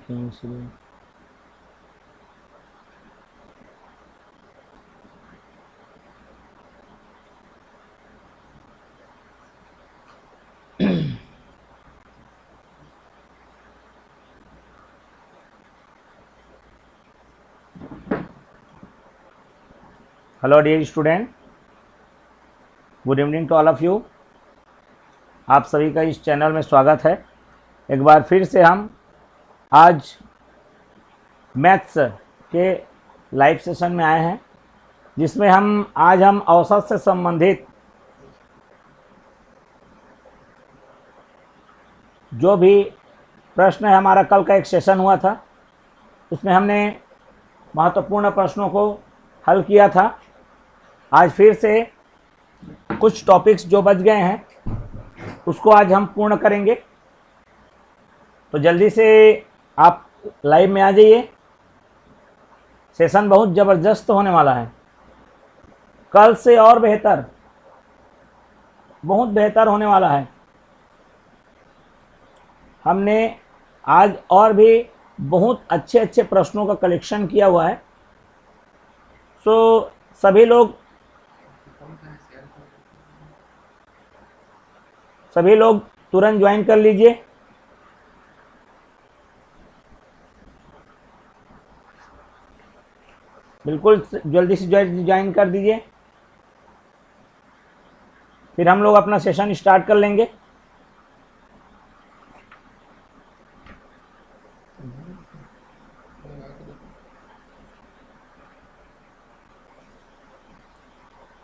करते हैं इसलिए। Hello dear student, good evening to all of you. आप सभी का इस चैनल में स्वागत है। एक बार फिर से हम आज मैथ्स के लाइव सेशन में आए हैं, जिसमें आज हम औसत से संबंधित जो भी प्रश्न है, हमारा कल का एक सेशन हुआ था उसमें हमने महत्वपूर्ण प्रश्नों को हल किया था। आज फिर से कुछ टॉपिक्स जो बच गए हैं उसको आज हम पूर्ण करेंगे, तो जल्दी से आप लाइव में आ जाइए। सेशन बहुत ज़बरदस्त होने वाला है, कल से और बेहतर, बहुत बेहतर होने वाला है। हमने आज और भी बहुत अच्छे अच्छे प्रश्नों का कलेक्शन किया हुआ है, सो सभी लोग तुरंत ज्वाइन कर लीजिए। बिल्कुल जल्दी से ज्वाइन कर दीजिए, फिर हम लोग अपना सेशन स्टार्ट कर लेंगे।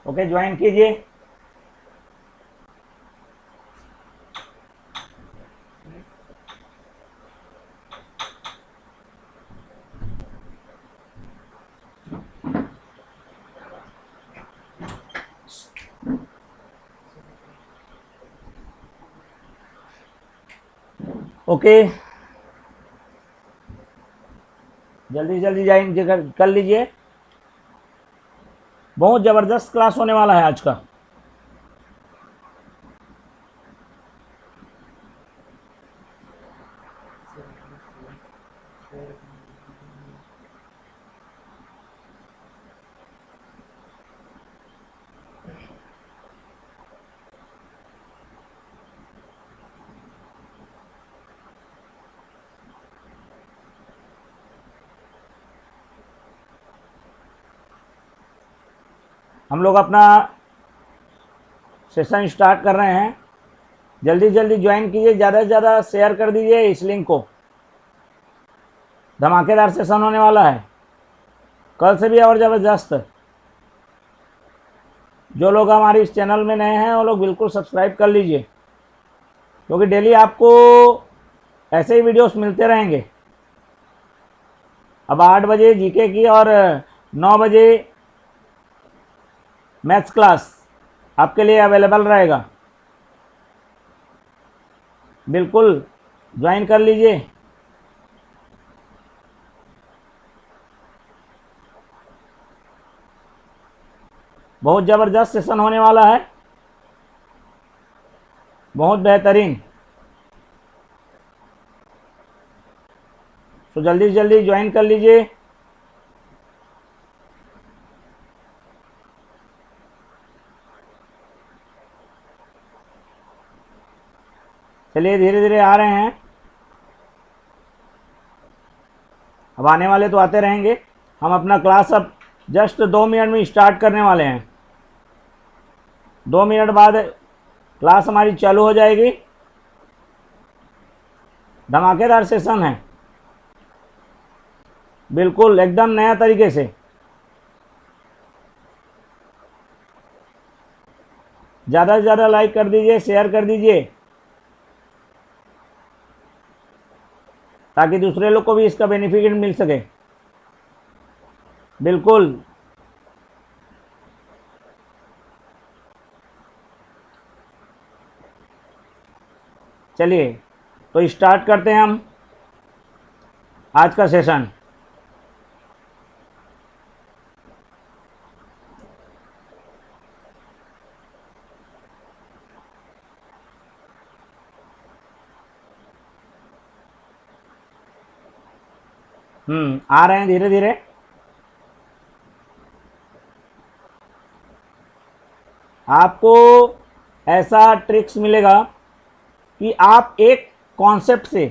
ओके, ज्वाइन कीजिए। ओके, जल्दी जल्दी ज्वाइन कर लीजिए। बहुत ज़बरदस्त क्लास होने वाला है आज का। हम लोग अपना सेशन स्टार्ट कर रहे हैं। जल्दी जल्दी ज्वाइन कीजिए, ज़्यादा से ज़्यादा शेयर कर दीजिए इस लिंक को। धमाकेदार सेशन होने वाला है, कल से भी और ज़बरदस्त। जो लोग हमारे इस चैनल में नए हैं वो लोग बिल्कुल सब्सक्राइब कर लीजिए, क्योंकि डेली आपको ऐसे ही वीडियोस मिलते रहेंगे। अब 8 बजे जीके की और 9 बजे मैथ्स क्लास आपके लिए अवेलेबल रहेगा। बिल्कुल ज्वाइन कर लीजिए। बहुत ज़बरदस्त सेशन होने वाला है, बहुत बेहतरीन। तो जल्दी से जल्दी ज्वाइन कर लीजिए। चलिए धीरे धीरे आ रहे हैं, अब आने वाले तो आते रहेंगे। हम अपना क्लास अब जस्ट 2 मिनट में स्टार्ट करने वाले हैं। 2 मिनट बाद क्लास हमारी चालू हो जाएगी। धमाकेदार सेशन है, बिल्कुल एकदम नया तरीके से। ज़्यादा से ज़्यादा लाइक कर दीजिए, शेयर कर दीजिए, ताकि दूसरे लोग को भी इसका बेनिफिट मिल सके। बिल्कुल, चलिए तो स्टार्ट करते हैं हम आज का सेशन। आ रहे हैं धीरे धीरे। आपको ऐसा ट्रिक्स मिलेगा कि आप एक कॉन्सेप्ट से,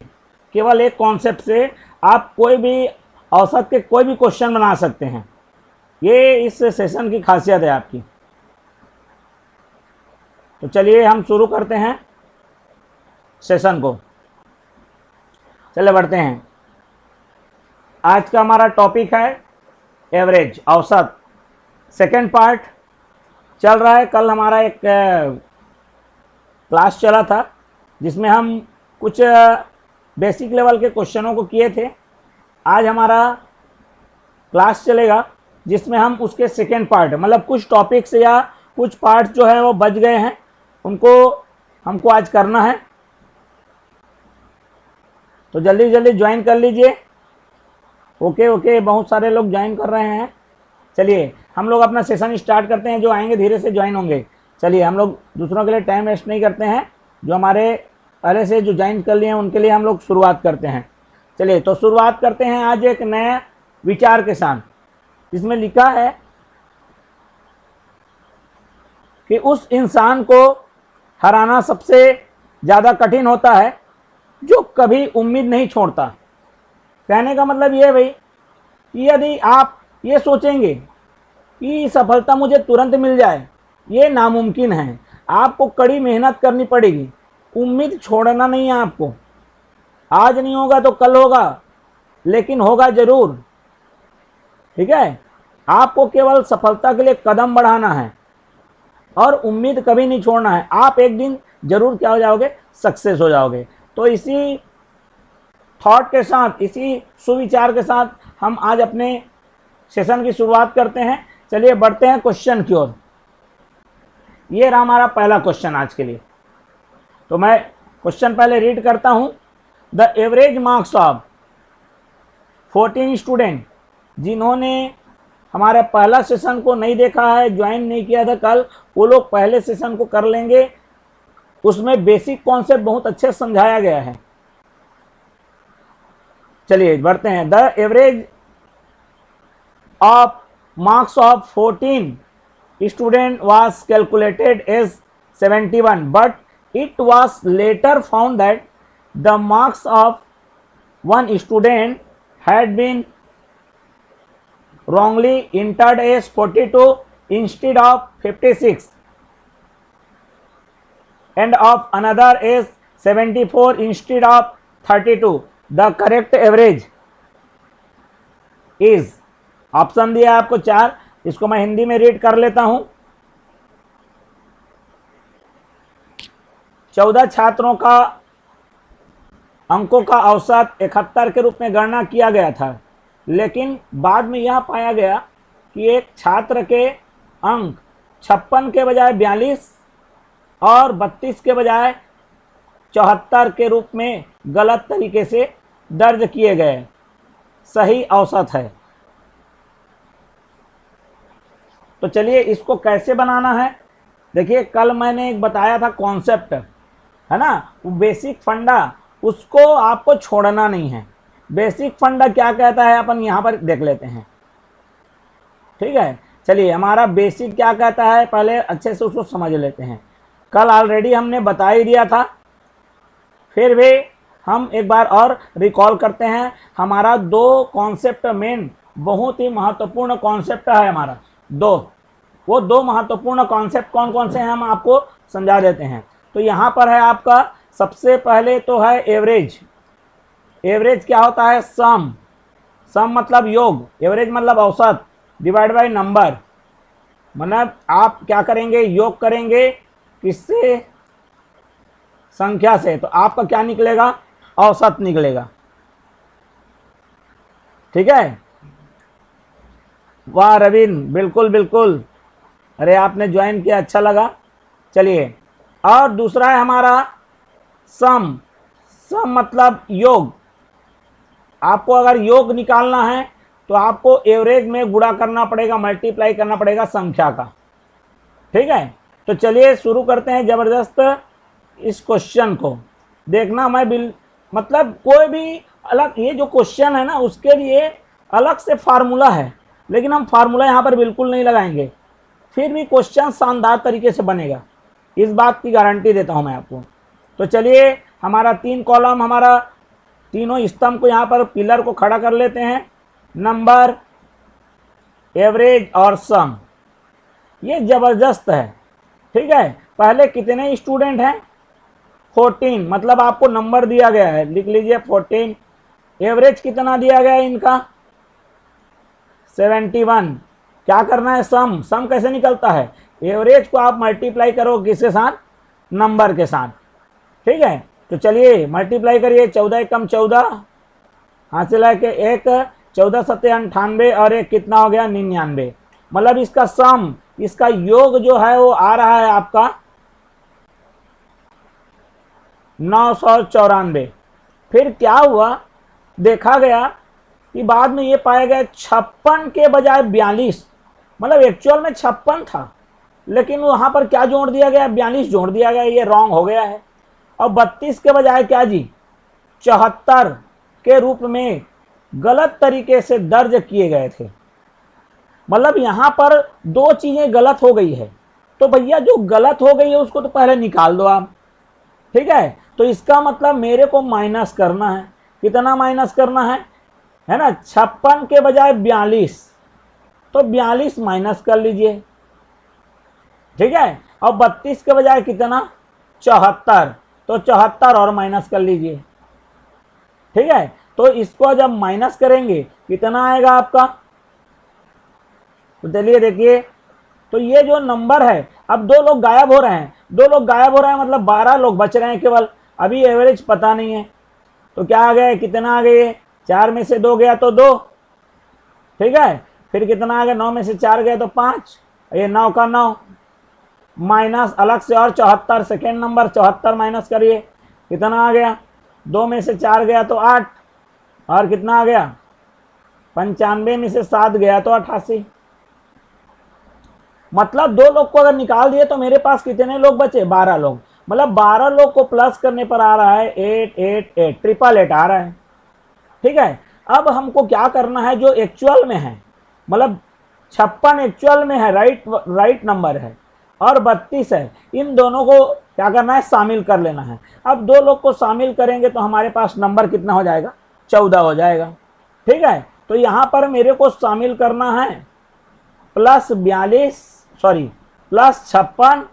केवल एक कॉन्सेप्ट से आप कोई भी औसत के कोई भी क्वेश्चन बना सकते हैं। ये इस सेशन की खासियत है आपकी। तो चलिए हम शुरू करते हैं सेशन को। चलिए बढ़ते हैं। आज का हमारा टॉपिक है एवरेज, औसत। सेकंड पार्ट चल रहा है। कल हमारा एक क्लास चला था जिसमें हम कुछ बेसिक लेवल के क्वेश्चनों को किए थे। आज हमारा क्लास चलेगा जिसमें हम उसके सेकंड पार्ट, मतलब कुछ टॉपिक्स या कुछ पार्ट जो है वो बच गए हैं, उनको हमको आज करना है। तो जल्दी जल्दी ज्वाइन कर लीजिए। ओके, बहुत सारे लोग ज्वाइन कर रहे हैं। चलिए हम लोग अपना सेशन स्टार्ट करते हैं। जो आएंगे धीरे से ज्वाइन होंगे। चलिए हम लोग दूसरों के लिए टाइम वेस्ट नहीं करते हैं। जो हमारे पहले से जो ज्वाइन कर लिए हैं उनके लिए हम लोग शुरुआत करते हैं। चलिए तो शुरुआत करते हैं आज एक नए विचार के साथ। इसमें लिखा है कि उस इंसान को हराना सबसे ज़्यादा कठिन होता है जो कभी उम्मीद नहीं छोड़ता। कहने का मतलब ये है भाई कि यदि आप ये सोचेंगे कि सफलता मुझे तुरंत मिल जाए, ये नामुमकिन है। आपको कड़ी मेहनत करनी पड़ेगी। उम्मीद छोड़ना नहीं है आपको। आज नहीं होगा तो कल होगा, लेकिन होगा ज़रूर। ठीक है, आपको केवल सफलता के लिए कदम बढ़ाना है और उम्मीद कभी नहीं छोड़ना है। आप एक दिन जरूर क्या हो जाओगे, सक्सेस हो जाओगे। तो इसी थॉट के साथ, इसी सुविचार के साथ हम आज अपने सेशन की शुरुआत करते हैं। चलिए बढ़ते हैं क्वेश्चन की ओर। ये रहा हमारा पहला क्वेश्चन आज के लिए। तो मैं क्वेश्चन पहले रीड करता हूं। The average marks of 14 student, जिन्होंने हमारे पहला सेशन को नहीं देखा है, ज्वाइन नहीं किया था कल, वो लोग पहले सेशन को कर लेंगे। उसमें बेसिक कॉन्सेप्ट बहुत अच्छे से समझाया गया है। चलिए बढ़ते हैं। The average of marks of 14 student was calculated as 71, but it was later found that the marks of one student had been wrongly entered as 42 instead of 56 and of another as 74 instead of 32. The correct average is, option दिया आपको 4। इसको मैं हिंदी में read कर लेता हूं। 14 छात्रों का अंकों का औसत 71 के रूप में गणना किया गया था, लेकिन बाद में यह पाया गया कि एक छात्र के अंक 56 के बजाय 42 और 32 के बजाय 74 के रूप में गलत तरीके से दर्ज किए गए। सही औसत है। तो चलिए इसको कैसे बनाना है। देखिए कल मैंने एक बताया था कॉन्सेप्ट, है ना, वो बेसिक फंडा, उसको आपको छोड़ना नहीं है। बेसिक फंडा क्या कहता है अपन यहाँ पर देख लेते हैं। ठीक है, चलिए हमारा बेसिक क्या कहता है पहले अच्छे से उसको समझ लेते हैं। कल ऑलरेडी हमने बता ही दिया था, फिर भी हम एक बार और रिकॉल करते हैं। हमारा 2 कॉन्सेप्ट मेन, बहुत ही महत्वपूर्ण कॉन्सेप्ट है हमारा 2। वो 2 महत्वपूर्ण कॉन्सेप्ट कौन कौन से हैं हम आपको समझा देते हैं। तो यहाँ पर है आपका सबसे पहले तो है एवरेज। एवरेज क्या होता है, सम। सम मतलब योग, एवरेज मतलब औसत, डिवाइड बाय नंबर। मतलब आप क्या करेंगे, योग करेंगे किससे, संख्या से, तो आपका क्या निकलेगा, औसत निकलेगा। ठीक है, वाह रविंद्र, बिल्कुल बिल्कुल, अरे आपने ज्वाइन किया, अच्छा लगा। चलिए, और दूसरा है हमारा सम। सम मतलब योग। आपको अगर योग निकालना है तो आपको एवरेज में गुणा करना पड़ेगा, मल्टीप्लाई करना पड़ेगा संख्या का। ठीक है, तो चलिए शुरू करते हैं ज़बरदस्त इस क्वेश्चन को। देखना मैं मतलब कोई भी अलग, ये जो क्वेश्चन है ना उसके लिए अलग से फार्मूला है, लेकिन हम फार्मूला यहाँ पर बिल्कुल नहीं लगाएंगे, फिर भी क्वेश्चन शानदार तरीके से बनेगा, इस बात की गारंटी देता हूँ मैं आपको। तो चलिए हमारा 3 कॉलम, हमारा तीनों स्तंभ को यहाँ पर पिलर को खड़ा कर लेते हैं। नंबर, एवरेज और सम, ये ज़बरदस्त है। ठीक है, पहले कितने स्टूडेंट हैं? 14, मतलब आपको नंबर दिया गया है, लिख लीजिए 14। एवरेज कितना दिया गया है इनका? 71। क्या करना है? सम। सम कैसे निकलता है? एवरेज को आप मल्टीप्लाई करो किसके साथ? नंबर के साथ। ठीक है, तो चलिए मल्टीप्लाई करिए। 14 एकम 14, हाथ से लाके 1, 14 सत्ते 98 और 1 कितना हो गया? 99। मतलब इसका सम, इसका योग जो है वो आ रहा है आपका 994। फिर क्या हुआ? देखा गया कि बाद में ये पाया गया 56 के बजाय 42, मतलब एक्चुअल में 56 था, लेकिन वहां पर क्या जोड़ दिया गया? 42 जोड़ दिया गया। ये रॉन्ग हो गया है। और 32 के बजाय क्या जी? 74 के रूप में गलत तरीके से दर्ज किए गए थे। मतलब यहां पर 2 चीजें गलत हो गई है, तो भैया जो गलत हो गई है उसको तो पहले निकाल दो आप। ठीक है, तो इसका मतलब मेरे को माइनस करना है। कितना माइनस करना है ना? 56 के बजाय 42, तो 42 माइनस कर लीजिए। ठीक है, और 32 के बजाय कितना? 74, तो 74 और माइनस कर लीजिए। ठीक है, तो इसको जब माइनस करेंगे कितना आएगा आपका? तो चलिए देखिए, तो ये जो नंबर है, अब 2 लोग गायब हो रहे हैं, 2 लोग गायब हो रहे हैं, मतलब 12 लोग बच रहे हैं केवल। अभी एवरेज पता नहीं है, तो क्या आ गया? कितना आ गए? 4 में से 2 गया तो 2। ठीक है, फिर कितना आ गया? 9 में से 4 गया तो 5, ये 9 का 9 माइनस अलग से और 74, सेकेंड नंबर 74 माइनस करिए, कितना आ गया? 2 में से 4 गया तो 8, और कितना आ गया? 95 में से 7 गया तो 88। मतलब 2 लोग को अगर निकाल दिए तो मेरे पास कितने लोग बचे? 12 लोग। मतलब 12 लोग को प्लस करने पर आ रहा है 8 8 8, 888 आ रहा है। ठीक है, अब हमको क्या करना है? जो एक्चुअल में है, मतलब 56 एक्चुअल में है, राइट नंबर है, और 32 है, इन दोनों को क्या करना है? शामिल कर लेना है। अब 2 लोग को शामिल करेंगे तो हमारे पास नंबर कितना हो जाएगा? 14 हो जाएगा। ठीक है, तो यहाँ पर मेरे को शामिल करना है प्लस 56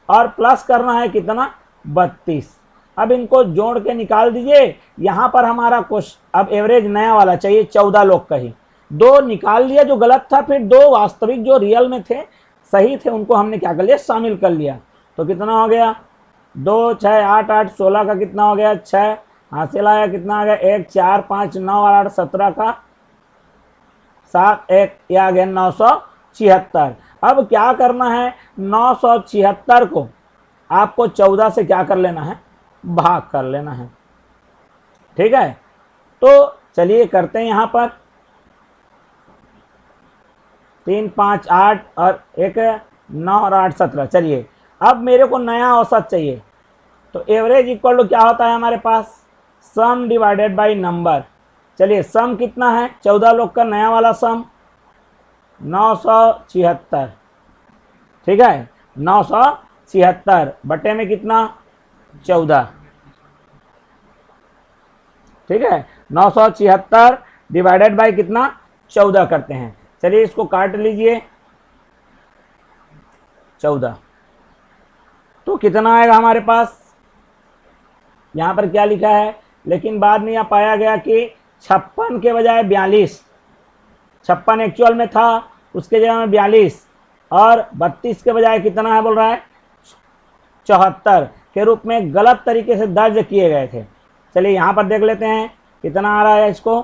और प्लस करना है कितना? 32। अब इनको जोड़ के निकाल दीजिए। यहां पर हमारा क्वेश्चन अब एवरेज नया वाला चाहिए, 14 लोग का ही। 2 निकाल लिया जो गलत था, फिर 2 वास्तविक जो रियल में थे, सही थे, उनको हमने क्या कर लिया? शामिल कर लिया। तो कितना हो गया? 2 6 8 8 16 का कितना हो गया? 6 हासिल आया, कितना आ गया? 1 4 5 9 और 8 17 का 7 1, यह आ गया 976। अब क्या करना है? 976 को आपको 14 से क्या कर लेना है? भाग कर लेना है। ठीक है, तो चलिए करते हैं। यहां पर 3 5 8 और 1 9 और 8 17। चलिए अब मेरे को नया औसत चाहिए, तो एवरेज इक्वल टू क्या होता है हमारे पास? Sum divided by number. चलिए सम कितना है? 14 लोग का नया वाला सम 976। ठीक है, 976 बटे में कितना? 14। ठीक है, 976 डिवाइडेड बाय कितना? 14 करते हैं। चलिए इसको काट लीजिए, 14। तो कितना आएगा हमारे पास? यहां पर क्या लिखा है? लेकिन बाद में यह पाया गया कि 56 के बजाय 42, 56 एक्चुअल में था, उसके जगह में 42, और 32 के बजाय कितना है बोल रहा है? 74 के रूप में गलत तरीके से दर्ज किए गए थे। चलिए यहाँ पर देख लेते हैं कितना आ रहा है इसको।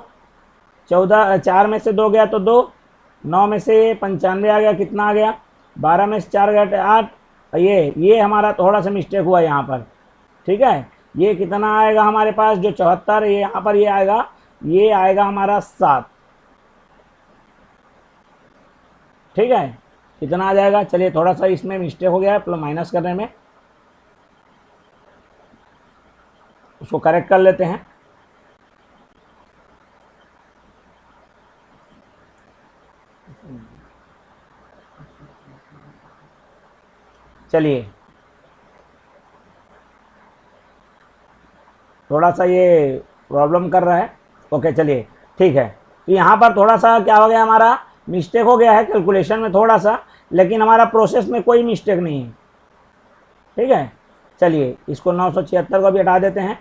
14, 4 में से 2 गया तो 2, 9 में से 95 आ गया, कितना आ गया? 12 में से 4 गया तो 8। ये हमारा थोड़ा सा मिस्टेक हुआ यहाँ पर। ठीक है, ये कितना आएगा हमारे पास? जो 74 ये यहाँ पर ये आएगा हमारा 7। ठीक है, कितना आ जाएगा? चलिए थोड़ा सा इसमें मिस्टेक हो गया है प्लस माइनस करने में, उसको करेक्ट कर लेते हैं। चलिए, थोड़ा सा ये प्रॉब्लम कर रहा है। ओके चलिए ठीक है। तो यहाँ पर थोड़ा सा क्या हो गया, हमारा मिस्टेक हो गया है कैलकुलेशन में थोड़ा सा, लेकिन हमारा प्रोसेस में कोई मिस्टेक नहीं है। ठीक है, चलिए इसको 976 को भी हटा देते हैं।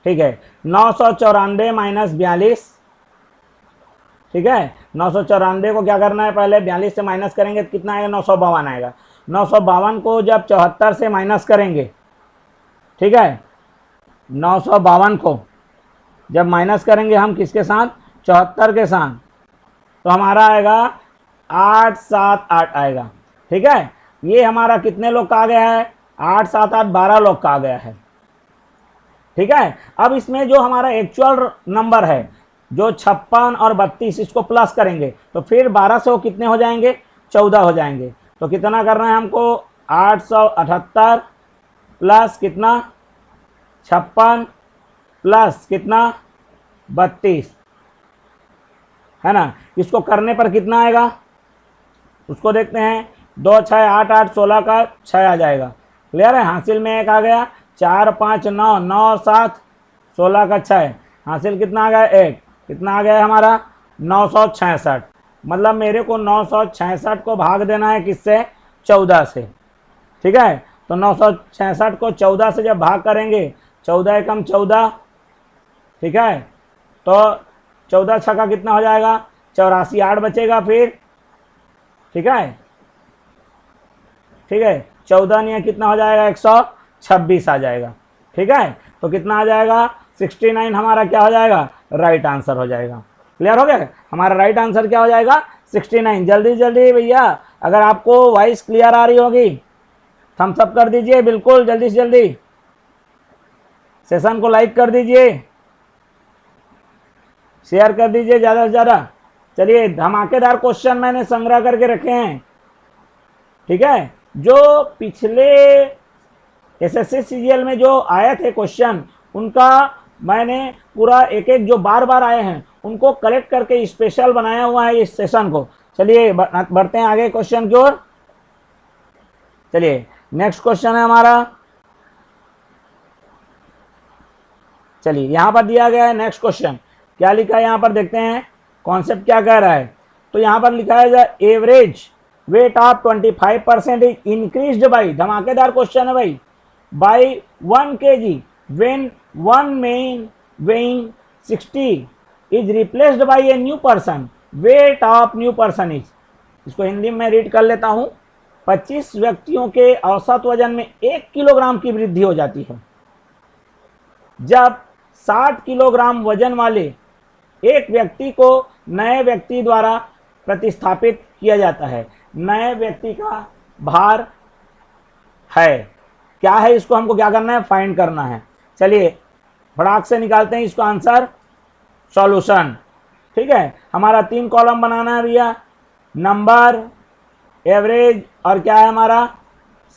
ठीक है, 994 माइनस 42। ठीक है, 994 को क्या करना है, पहले 42 से माइनस करेंगे तो कितना आएगा, 952 आएगा। 952 को जब 74 से माइनस करेंगे, ठीक है, 952 को जब माइनस करेंगे हम किसके साथ, 74 के साथ, तो हमारा आएगा 878 आएगा। ठीक है, ये हमारा कितने लोग का आ गया है, 8 7 8 12 लोग का आ गया है। ठीक है, अब इसमें जो हमारा एक्चुअल नंबर है जो 56 और 32, इसको प्लस करेंगे तो फिर 12 से वो कितने हो जाएंगे, 14 हो जाएंगे। तो कितना करना है हमको, 878 प्लस कितना, 56 प्लस कितना, 32, है ना। इसको करने पर कितना आएगा, उसको देखते हैं। 2 6 8 8 16 का 6 आ जाएगा। क्लियर है, हासिल में 1 आ गया। 4 5 9 9 7 16 का 6, हासिल कितना आ गया, 1। कितना आ गया हमारा, 966। मतलब मेरे को 966 को भाग देना है किससे, 14 से। ठीक है, तो 966 को 14 से जब भाग करेंगे, 14 एकम 14, ठीक है, तो 14 छक्का कितना हो जाएगा, 84, 8 बचेगा फिर। ठीक है, ठीक है, 14 नहीं कितना हो जाएगा, 126 आ जाएगा। ठीक है, तो कितना आ जाएगा, 69 हमारा क्या हो जाएगा, राइट आंसर हो जाएगा। क्लियर हो गया, हमारा राइट आंसर क्या हो जाएगा, 69। जल्दी जल्दी भैया, अगर आपको वॉइस क्लियर आ रही होगी थम्स अप कर दीजिए, बिल्कुल जल्दी से जल्दी। सेशन को लाइक कर दीजिए, शेयर कर दीजिए ज़्यादा से ज़्यादा। चलिए, धमाकेदार क्वेश्चन मैंने संग्रह करके रखे हैं। ठीक है, जो पिछले एसएससी सीजीएल में जो आए थे क्वेश्चन, उनका मैंने पूरा एक एक जो बार बार आए हैं उनको कलेक्ट करके स्पेशल बनाया हुआ है इस सेशन को। चलिए बढ़ते हैं आगे क्वेश्चन की ओर। चलिए, नेक्स्ट क्वेश्चन है हमारा। चलिए, यहाँ पर दिया गया है नेक्स्ट क्वेश्चन, क्या लिखा है यहाँ पर देखते हैं, कॉन्सेप्ट क्या कह रहा है। तो यहाँ पर लिखा है average weight of 25% is increased by, धमाकेदार क्वेश्चन है भाई, by 1 kg when one man weighing 60 is replaced by a new person, weight of new person is। इसको हिंदी में रीड कर लेता हूँ। 25 व्यक्तियों के औसत वजन में 1 किलोग्राम की वृद्धि हो जाती है जब 60 किलोग्राम वजन वाले एक व्यक्ति को नए व्यक्ति द्वारा प्रतिस्थापित किया जाता है। नए व्यक्ति का भार है, क्या है, इसको हमको क्या करना है, फाइंड करना है। चलिए फटाक से निकालते हैं इसको आंसर, सॉल्यूशन। ठीक है, हमारा 3 कॉलम बनाना है भैया, नंबर, एवरेज और क्या है हमारा,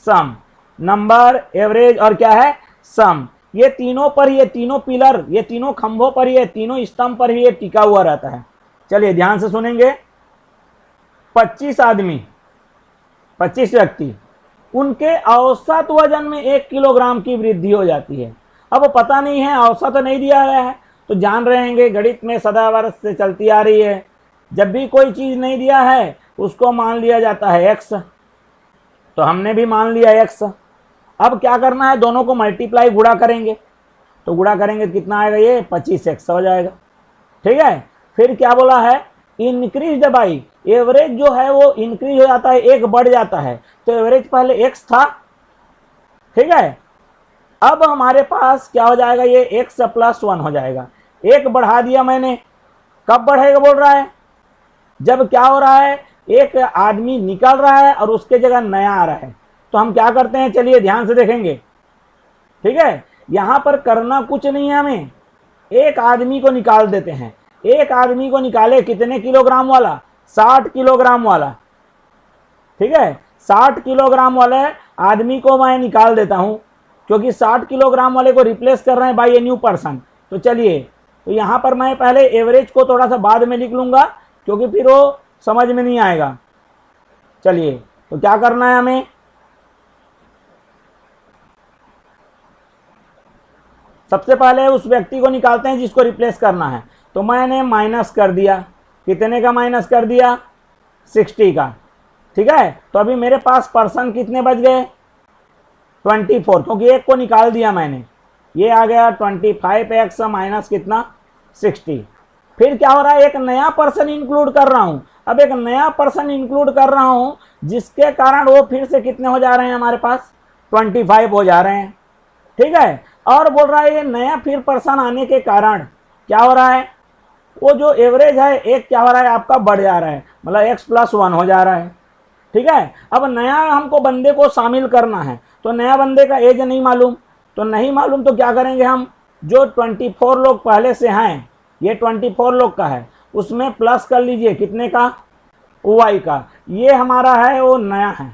सम। नंबर, एवरेज और क्या है, सम। ये तीनों पर, ये तीनों पिलर, ये तीनों खंभों पर, ये तीनों स्तंभ पर ही ये टिका हुआ रहता है। चलिए ध्यान से सुनेंगे। 25 आदमी, 25 व्यक्ति, उनके औसत वजन में 1 किलोग्राम की वृद्धि हो जाती है। अब पता नहीं है, औसत नहीं दिया गया है, तो जान रहेंगे गणित में सदावर्ष से चलती आ रही है, जब भी कोई चीज़ नहीं दिया है उसको मान लिया जाता है x। तो हमने भी मान लिया x। अब क्या करना है, दोनों को मल्टीप्लाई, गुणा करेंगे, तो गुणा करेंगे तो कितना आएगा, ये 25x हो जाएगा। ठीक है, फिर क्या बोला है, इंक्रीज बाई, एवरेज जो है वो इंक्रीज हो जाता है, एक बढ़ जाता है, तो एवरेज पहले x था। ठीक है, अब हमारे पास क्या हो जाएगा, ये x + 1 हो जाएगा। एक बढ़ा दिया मैंने, कब बढ़ेगा बोल रहा है, जब क्या हो रहा है, एक आदमी निकल रहा है और उसके जगह नया आ रहा है। तो हम क्या करते हैं, चलिए ध्यान से देखेंगे। ठीक है, यहाँ पर करना कुछ नहीं है, हमें एक आदमी को निकाल देते हैं। एक आदमी को निकाले कितने किलोग्राम वाला, 60 किलोग्राम वाला। ठीक है, 60 किलोग्राम वाले आदमी को मैं निकाल देता हूँ। क्योंकि 60 किलोग्राम वाले को रिप्लेस कर रहे हैं बाय ए न्यू पर्सन। तो चलिए, तो यहाँ पर मैं पहले एवरेज को थोड़ा सा बाद में लिख लूँगा, क्योंकि फिर वो समझ में नहीं आएगा। चलिए, तो क्या करना है हमें, सबसे पहले उस व्यक्ति को निकालते हैं जिसको रिप्लेस करना है। तो मैंने माइनस कर दिया, कितने का माइनस कर दिया, 60 का। ठीक है, तो अभी मेरे पास पर्सन कितने बच गए, 24, क्योंकि एक को निकाल दिया मैंने। ये आ गया 25x माइनस कितना, 60। फिर क्या हो रहा है, एक नया पर्सन इंक्लूड कर रहा हूँ। अब एक नया पर्सन इंक्लूड कर रहा हूँ, जिसके कारण वो फिर से कितने हो जा रहे हैं, हमारे पास 25 हो जा रहे हैं। ठीक है, और बोल रहा है ये नया फिर पर्सन आने के कारण क्या हो रहा है, वो जो एवरेज है एक क्या हो रहा है आपका बढ़ जा रहा है, मतलब x+1 हो जा रहा है। ठीक है, अब नया हमको बंदे को शामिल करना है, तो नया बंदे का एज नहीं मालूम, तो नहीं मालूम तो क्या करेंगे हम, जो 24 लोग पहले से हैं, ये 24 लोग का है, उसमें प्लस कर लीजिए कितने का, y का। ये हमारा है वो नया है।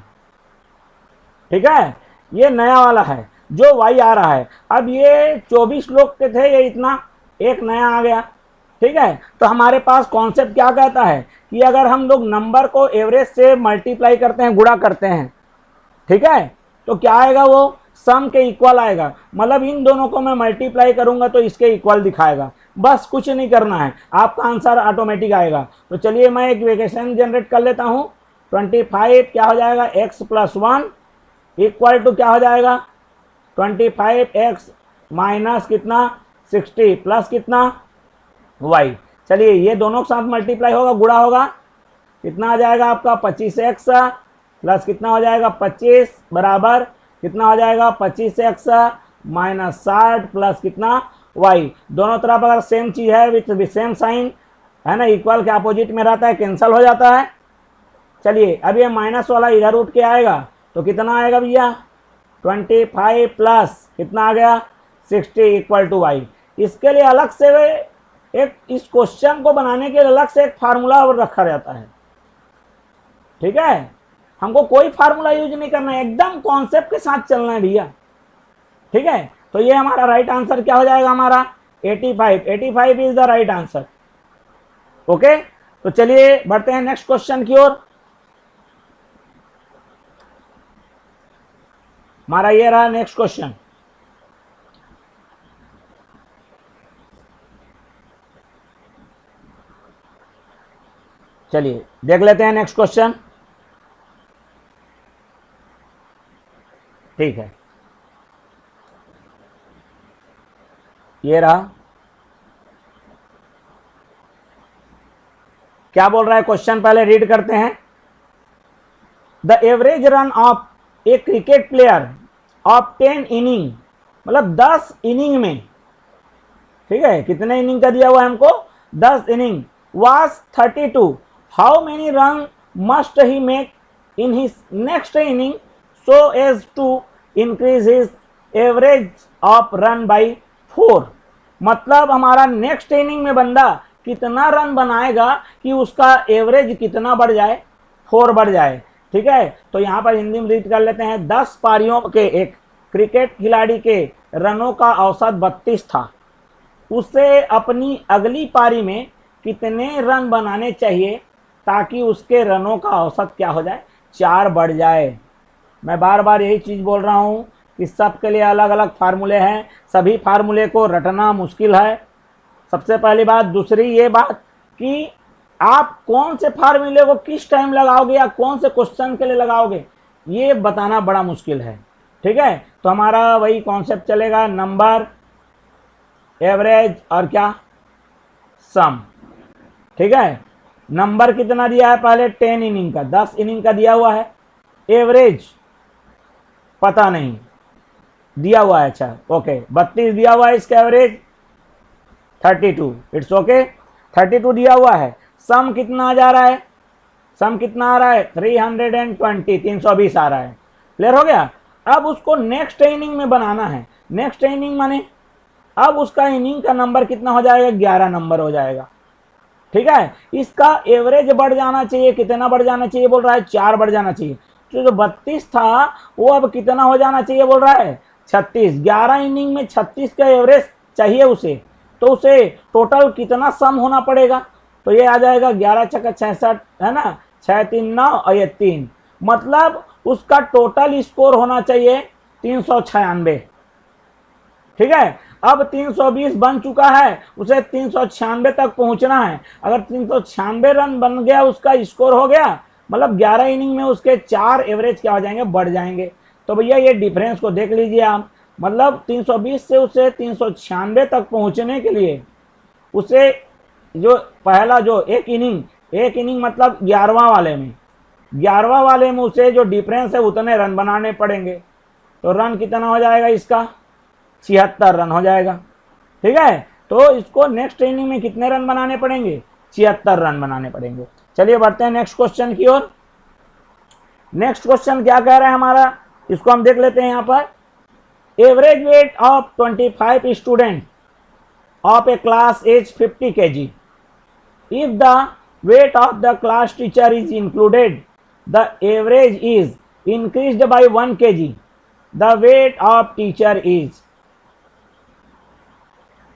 ठीक है, ये नया वाला है जो y आ रहा है। अब ये 24 लोग के थे, ये इतना एक नया आ गया। ठीक है, तो हमारे पास कॉन्सेप्ट क्या कहता है कि अगर हम लोग नंबर को एवरेज से मल्टीप्लाई करते हैं, गुणा करते हैं, ठीक है, तो क्या आएगा, वो सम के इक्वल आएगा। मतलब इन दोनों को मैं मल्टीप्लाई करूंगा तो इसके इक्वल दिखाएगा। बस कुछ नहीं करना है, आपका आंसर ऑटोमेटिक आएगा। तो चलिए मैं एक इक्वेशन जनरेट कर लेता हूँ। 25 क्या हो जाएगा, x+1 इक्वल टू क्या हो जाएगा, 25x माइनस कितना, 60 प्लस कितना, y। चलिए, ये दोनों के साथ मल्टीप्लाई होगा, गुणा होगा, कितना आ जाएगा आपका 25x प्लस कितना हो जाएगा 25 बराबर कितना हो जाएगा 25x माइनस 60 प्लस कितना y। दोनों तरफ अगर सेम चीज़ है विथ सेम साइन है ना, इक्वल के अपोजिट में रहता है, कैंसिल हो जाता है। चलिए, अब ये माइनस वाला इधर उठ के आएगा तो कितना आएगा भैया, 25 प्लस कितना आ गया 60 इक्वल टू y। इसके लिए अलग से एक, इस क्वेश्चन को बनाने के लिए अलग से एक फार्मूला रखा जाता है। ठीक है, हमको कोई फार्मूला यूज नहीं करना है, एकदम कॉन्सेप्ट के साथ चलना है भैया। ठीक है, तो ये हमारा राइट आंसर क्या हो जाएगा, हमारा 85 is the right answer. Okay, तो चलिए बढ़ते हैं नेक्स्ट क्वेश्चन की ओर। हमारा ये रहा नेक्स्ट क्वेश्चन। चलिए देख लेते हैं नेक्स्ट क्वेश्चन। ठीक है, ये रहा। क्या बोल रहा है क्वेश्चन, पहले रीड करते हैं। The average run of A cricket player of 10 inning, मतलब 10 इनिंग में, ठीक है, कितने इनिंग का दिया हुआ है हमको, 10 inning, was 32। How many run must he make in his next inning so as to increase his average of run by 4। मतलब हमारा नेक्स्ट इनिंग में बंदा कितना रन बनाएगा कि उसका एवरेज कितना बढ़ जाए, 4 बढ़ जाए। ठीक है, तो यहाँ पर हिंदी में रीड कर लेते हैं। 10 पारियों के एक क्रिकेट खिलाड़ी के रनों का औसत 32 था, उसे अपनी अगली पारी में कितने रन बनाने चाहिए ताकि उसके रनों का औसत क्या हो जाए, 4 बढ़ जाए। मैं बार बार यही चीज़ बोल रहा हूँ कि सब के लिए अलग अलग फार्मूले हैं, सभी फार्मूले को रटना मुश्किल है, सबसे पहली बात। दूसरी ये बात कि आप कौन से फार्मूले को किस टाइम लगाओगे या कौन से क्वेश्चन के लिए लगाओगे, ये बताना बड़ा मुश्किल है। ठीक है, तो हमारा वही कॉन्सेप्ट चलेगा, नंबर, एवरेज और क्या, सम। ठीक है, नंबर कितना दिया है, पहले 10 इनिंग का, 10 इनिंग का दिया हुआ है। एवरेज पता नहीं दिया हुआ है, अच्छा ओके, 32 दिया हुआ है, इसका एवरेज 32, इट्स ओके, 32 दिया हुआ है। सम कितना आ जा रहा है, सम कितना आ रहा है 320, 320 आ रहा है। क्लियर हो गया। अब उसको नेक्स्ट इनिंग में बनाना है। नेक्स्ट इनिंग माने अब उसका इनिंग का नंबर कितना हो जाएगा, 11 नंबर हो जाएगा। ठीक है, इसका एवरेज बढ़ जाना चाहिए, कितना बढ़ जाना चाहिए बोल रहा है, 4 बढ़ जाना चाहिए। तो जो 32 था वो अब कितना हो जाना चाहिए बोल रहा है, 36, 11 इनिंग में 36 का एवरेज चाहिए उसे, तो उसे टोटल कितना सम होना पड़ेगा? तो ये आ जाएगा 11 छक्का 66 है ना, 6 3 9 और ये 3, मतलब उसका टोटल स्कोर होना चाहिए 396। ठीक है, अब 320 बन चुका है, उसे 396 तक पहुंचना है। अगर 396 रन बन गया, उसका स्कोर हो गया, मतलब 11 इनिंग में उसके 4 एवरेज क्या हो जाएंगे, बढ़ जाएंगे। तो भैया ये डिफरेंस को देख लीजिए आप, मतलब 320 से उसे 396 तक पहुंचने के लिए उसे जो पहला जो एक इनिंग मतलब 11वां वाले में उसे जो डिफरेंस है उतने रन बनाने पड़ेंगे। तो रन कितना हो जाएगा इसका, 76 रन हो जाएगा। ठीक है, तो इसको नेक्स्ट इनिंग में कितने रन बनाने पड़ेंगे, 76 रन बनाने पड़ेंगे। चलिए बढ़ते हैं नेक्स्ट क्वेश्चन की ओर। नेक्स्ट क्वेश्चन क्या कह रहा है हमारा, इसको हम देख लेते हैं। यहाँ पर average weight of 25 student of a class as 50 kg, if the weight of the class teacher is included, the average is increased by 1 kg, the weight of teacher is।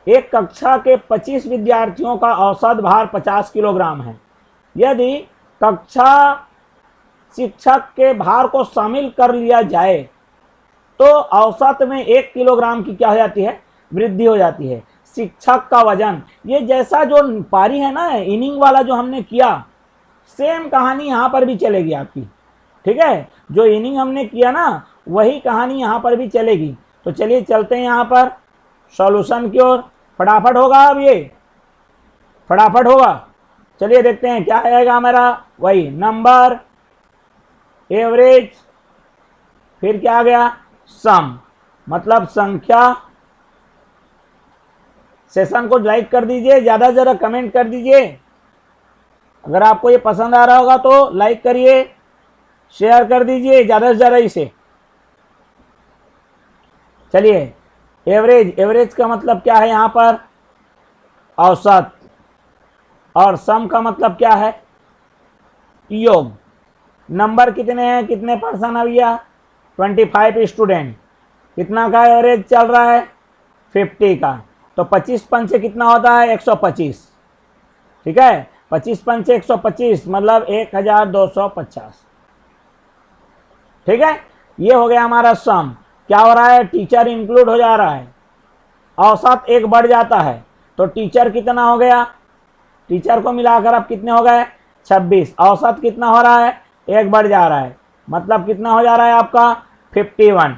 एक कक्षा के 25 विद्यार्थियों का औसत भार 50 किलोग्राम है। यदि कक्षा शिक्षक के भार को शामिल कर लिया जाए तो औसत में 1 किलोग्राम की क्या हो जाती है, वृद्धि हो जाती है। शिक्षक का वजन, ये जैसा जो पारी है ना इनिंग वाला जो हमने किया, सेम कहानी यहाँ पर भी चलेगी आपकी। ठीक है, जो इनिंग हमने किया ना वही कहानी यहाँ पर भी चलेगी। तो चलिए चलते हैं यहाँ पर सॉल्यूशन की ओर। फटाफट होगा, अब ये फटाफट होगा। चलिए देखते हैं क्या आएगा मेरा, वही नंबर, एवरेज, फिर क्या आ गया, सम, मतलब संख्या। सेशन को लाइक कर दीजिए, ज़्यादा से ज़्यादा कमेंट कर दीजिए। अगर आपको ये पसंद आ रहा होगा तो लाइक करिए, शेयर कर दीजिए ज़्यादा से ज़्यादा इसे। चलिए एवरेज का मतलब क्या है यहाँ पर, औसत, और सम का मतलब क्या है, योग। नंबर कितने हैं, कितने पर्सन है भैया, 25 स्टूडेंट, कितना का एवरेज चल रहा है, 50 का। तो 25 पंचे कितना होता है, 125। ठीक है, 25 पंचे 125 मतलब 1250। ठीक है, ये हो गया हमारा सम। क्या हो रहा है, टीचर इंक्लूड हो जा रहा है, औसत एक बढ़ जाता है, तो टीचर कितना हो गया, टीचर को मिलाकर अब कितने हो गए, 26। औसत कितना हो रहा है, एक बढ़ जा रहा है, मतलब कितना हो जा रहा है आपका, 51।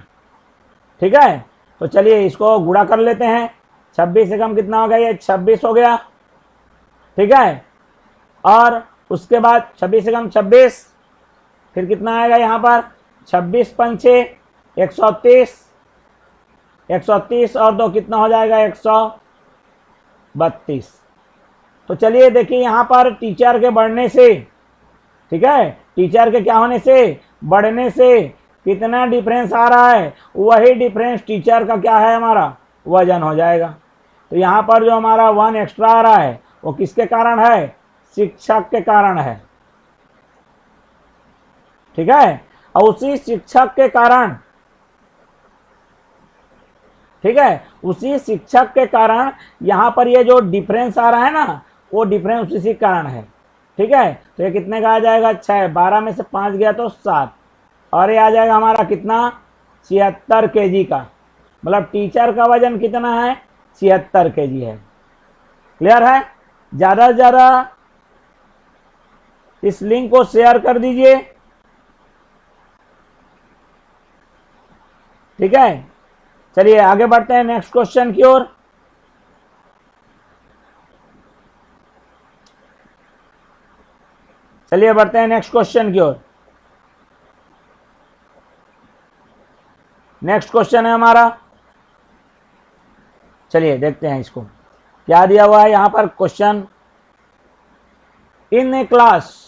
ठीक है, तो चलिए इसको गुणा कर लेते हैं। 26 से कम कितना हो गया, ये 26 हो गया। ठीक है, और उसके बाद 26 से कम 26, फिर कितना आएगा यहाँ पर, 26 पंचे 130, 130 और 2 कितना हो जाएगा, 132। तो चलिए देखिए यहाँ पर टीचर के बढ़ने से, ठीक है, टीचर के क्या होने से, बढ़ने से कितना डिफरेंस आ रहा है, वही डिफरेंस टीचर का क्या है, हमारा वजन हो जाएगा। तो यहाँ पर जो हमारा 1 एक्स्ट्रा आ रहा है वो किसके कारण है, शिक्षक के कारण है। ठीक है, और उसी शिक्षक के कारण, ठीक है, उसी शिक्षक के कारण यहाँ पर ये जो डिफरेंस आ रहा है ना, वो डिफरेंस उसी कारण है। ठीक है, तो ये कितने का आ जाएगा, 6, 12 में से 5 गया तो 7, और ये आ जाएगा हमारा कितना, 76 kg का। मतलब टीचर का वजन कितना है, 76 kg है। क्लियर है, ज़्यादा से ज़्यादा इस लिंक को शेयर कर दीजिए। ठीक है, चलिए आगे बढ़ते हैं नेक्स्ट क्वेश्चन की ओर। चलिए बढ़ते हैं नेक्स्ट क्वेश्चन की ओर। नेक्स्ट क्वेश्चन है हमारा, चलिए देखते हैं इसको क्या दिया हुआ है यहाँ पर question. In A class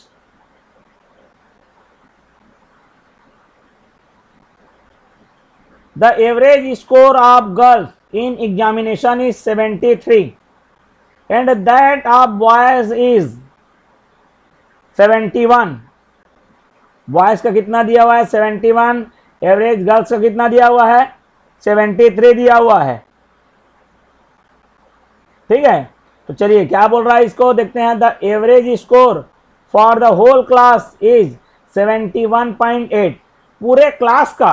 the average score of girls in examination is 73 and that of boys is 71। Boys का कितना दिया हुआ है, 71, एवरेज गर्ल्स का कितना दिया हुआ है, 73 दिया हुआ है। ठीक है, तो चलिए क्या बोल रहा है इसको देखते हैं। The average score for the whole class is 71.8। पूरे क्लास का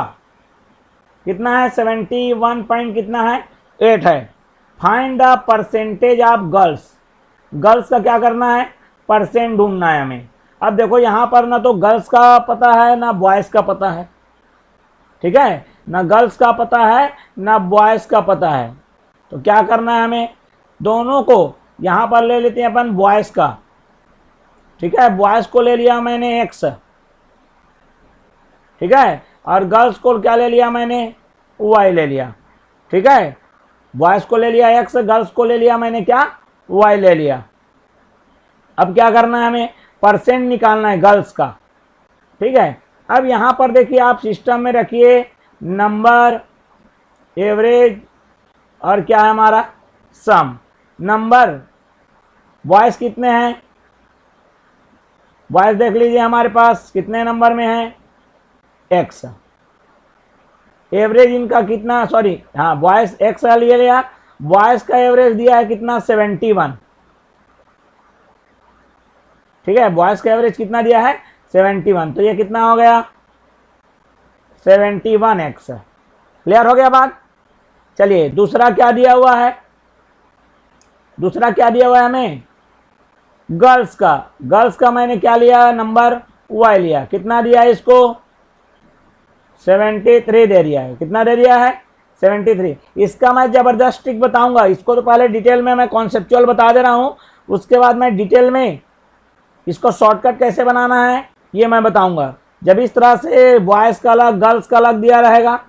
कितना है? 71 पॉइंट कितना है? 8 है। Find the percentage of girls. Girls का क्या करना है? परसेंट ढूंढना है हमें। अब देखो यहाँ पर ना तो गर्ल्स का पता है ना बॉयज़ का पता है। ठीक है, ना गर्ल्स का पता है ना बॉयज़ का पता है। तो क्या करना है हमें? दोनों को यहाँ पर ले लेते हैं अपन बॉयज़ का। ठीक है, बॉयज़ को ले लिया मैंने एक्स। ठीक है, और गर्ल्स को क्या ले लिया मैंने? वाई ले लिया। ठीक है, बॉयज़ को ले लिया एक्स, गर्ल्स को ले लिया मैंने क्या? वाई ले लिया। अब क्या करना है हमें? परसेंट निकालना है गर्ल्स का। ठीक है, अब यहाँ पर देखिए आप सिस्टम में रखिए नंबर, एवरेज और क्या है हमारा? सम। नंबर बॉयज़ कितने हैं? बॉयज़ देख लीजिए हमारे पास कितने नंबर में है? एक्स। एवरेज इनका कितना, सॉरी हाँ बॉयज़ एक्स ले लिया, बॉयज़ का एवरेज दिया है कितना? 71। ठीक है, बॉयज़ का एवरेज कितना दिया है? 71। तो ये कितना हो गया? 71x। क्लियर हो गया बात? चलिए दूसरा क्या दिया हुआ है? दूसरा क्या दिया हुआ है हमें? गर्ल्स का। गर्ल्स का मैंने क्या लिया? नंबर y लिया। कितना दिया है इसको? 73 दे दिया है। कितना दे दिया है? 73। इसका मैं ज़बरदस्त ट्रिक बताऊंगा। इसको तो पहले डिटेल में मैं कॉन्सेप्चुअल बता दे रहा हूँ, उसके बाद मैं डिटेल में इसको शॉर्टकट कैसे बनाना है ये मैं बताऊंगा। जब इस तरह से बॉयज़ का अलग गर्ल्स का अलग दिया रहेगा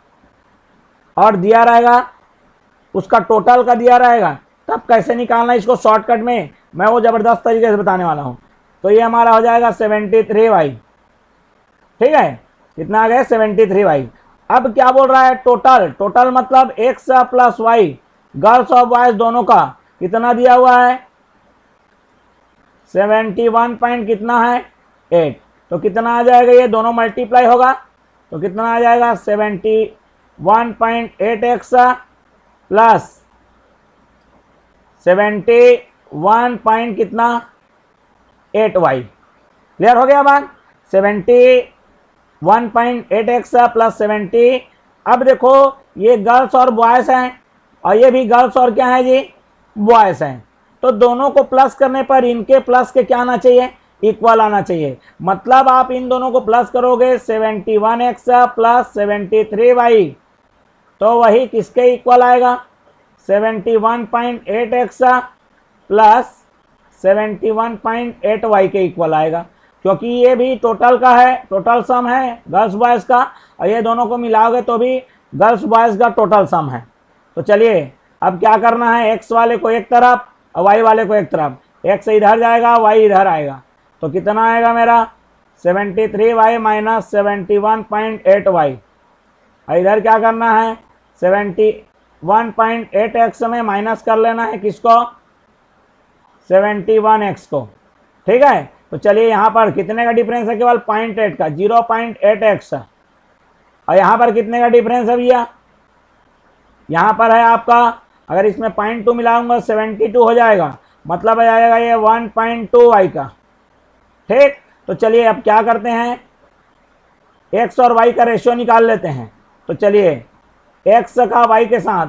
और दिया रहेगा उसका टोटल का दिया रहेगा, तब कैसे निकालना है इसको शॉर्टकट में मैं वो ज़बरदस्त तरीके से बताने वाला हूँ। तो ये हमारा हो जाएगा 73y। ठीक है, कितना आ गया? 73y। अब क्या बोल रहा है? टोटल। टोटल मतलब एक्स प्लस वाई, गर्ल्स और बॉयज़ दोनों का कितना दिया हुआ है? 71 पॉइंट कितना है? 8। तो कितना आ जाएगा? ये दोनों मल्टीप्लाई होगा तो कितना आ जाएगा? 71.8x प्लस 71 पॉइंट कितना? 8y। क्लियर हो गया बात? 71.8x plus 70। अब देखो ये गर्ल्स और बॉयज़ हैं और ये भी गर्ल्स और क्या है जी? बॉयज़ हैं। तो दोनों को प्लस करने पर इनके प्लस के क्या आना चाहिए? इक्वल आना चाहिए। मतलब आप इन दोनों को प्लस करोगे 71x प्लस 73y, तो वही किसके इक्वल आएगा? 71.8x प्लस 71.8y के इक्वल आएगा, क्योंकि ये भी टोटल का है, टोटल सम है गर्ल्स बॉयज़ का, और ये दोनों को मिलाओगे तो भी गर्ल्स बॉयज़ का टोटल सम है। तो चलिए अब क्या करना है? एक्स वाले को एक तरफ और वाई वाले को एक तरफ। एक्स इधर जाएगा, वाई इधर आएगा, तो कितना आएगा मेरा? 73y minus 71.8y। इधर क्या करना है? 71.8x में माइनस कर लेना है किसको? 71x को। ठीक है, तो चलिए यहाँ पर कितने का डिफरेंस है? केवल 0.8 का, 0.8x। और यहाँ पर कितने का डिफरेंस है भैया? यहाँ पर है आपका, अगर इसमें 0.2 मिलाऊंगा 72 हो जाएगा, मतलब आ जाएगा ये 1.2y का। ठीक, तो चलिए अब क्या करते हैं? x और y का रेशियो निकाल लेते हैं। तो चलिए x का y के साथ,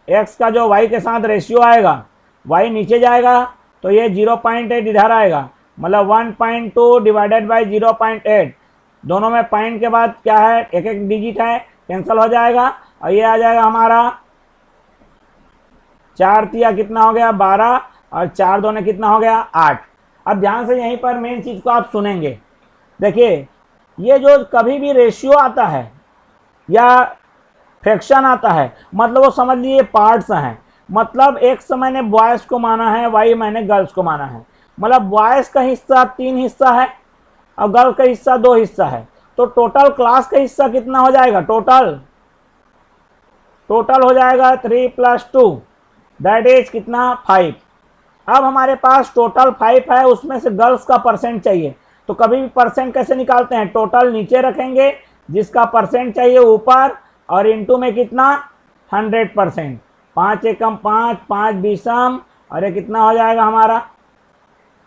x का जो y के साथ रेशियो आएगा, y नीचे जाएगा तो ये 0.8 इधर आएगा, मतलब 1.2 डिवाइडेड बाई 0.8। दोनों में पॉइंट के बाद क्या है? एक एक डिजिट है, कैंसिल हो जाएगा और ये आ जाएगा हमारा 4 तिया कितना हो गया? 12 और 4 दूने कितना हो गया? 8। अब ध्यान से यहीं पर मेन चीज़ को आप सुनेंगे। देखिए ये जो कभी भी रेशियो आता है या फ्रैक्शन आता है, मतलब वो समझ लीजिए पार्ट्स हैं। मतलब एक्स मैंने बॉयज़ को माना है, वाई मैंने गर्ल्स को माना है। मतलब बॉयज़ का हिस्सा 3 हिस्सा है और गर्ल्स का हिस्सा 2 हिस्सा है। तो टोटल क्लास का हिस्सा कितना हो जाएगा? टोटल हो जाएगा 3 + 2 दैट इज कितना? 5। अब हमारे पास टोटल 5 है, उसमें से गर्ल्स का परसेंट चाहिए। तो कभी भी परसेंट कैसे निकालते हैं? टोटल नीचे रखेंगे, जिसका परसेंट चाहिए ऊपर, और इनटू में कितना? 100%। 5 एकम 5, 5 बीसम, और ये कितना हो जाएगा हमारा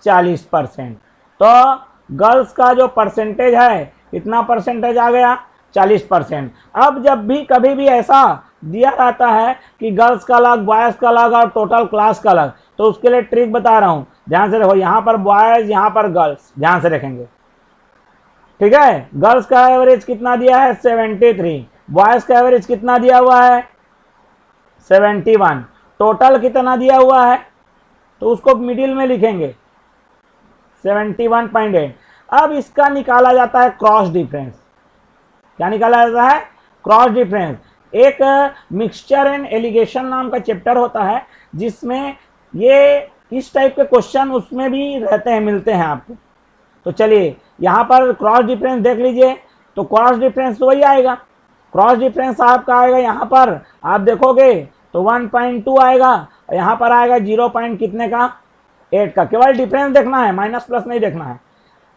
40%। तो गर्ल्स का जो परसेंटेज है कितना परसेंटेज आ गया 40%। अब जब भी कभी भी ऐसा दिया जाता है कि गर्ल्स का अलग, बॉयज़ का अलग और टोटल क्लास का अलग, तो उसके लिए ट्रिक बता रहा हूँ, ध्यान से देखो। यहाँ पर बॉयज़, यहाँ पर गर्ल्स, ध्यान से देखेंगे, ठीक है। गर्ल्स का एवरेज कितना दिया है 73, बॉयज़ का एवरेज कितना दिया हुआ है 71, टोटल कितना दिया हुआ है तो उसको मिडिल में लिखेंगे 71.8। अब इसका निकाला जाता है क्रॉस डिफरेंस। क्या निकाला जाता है क्रॉस डिफरेंस। एक मिक्सचर एंड एलिगेशन नाम का चैप्टर होता है जिसमें ये इस टाइप के क्वेश्चन उसमें भी रहते हैं, मिलते हैं आपको। तो चलिए यहाँ पर क्रॉस डिफरेंस देख लीजिए। तो क्रॉस डिफरेंस तो वही आएगा, क्रॉस डिफरेंस आपका आएगा यहाँ पर आप देखोगे तो 1.2 आएगा, यहाँ पर आएगा 0 पॉइंट कितने का 8 का। केवल डिफरेंस देखना है, माइनस प्लस नहीं देखना है।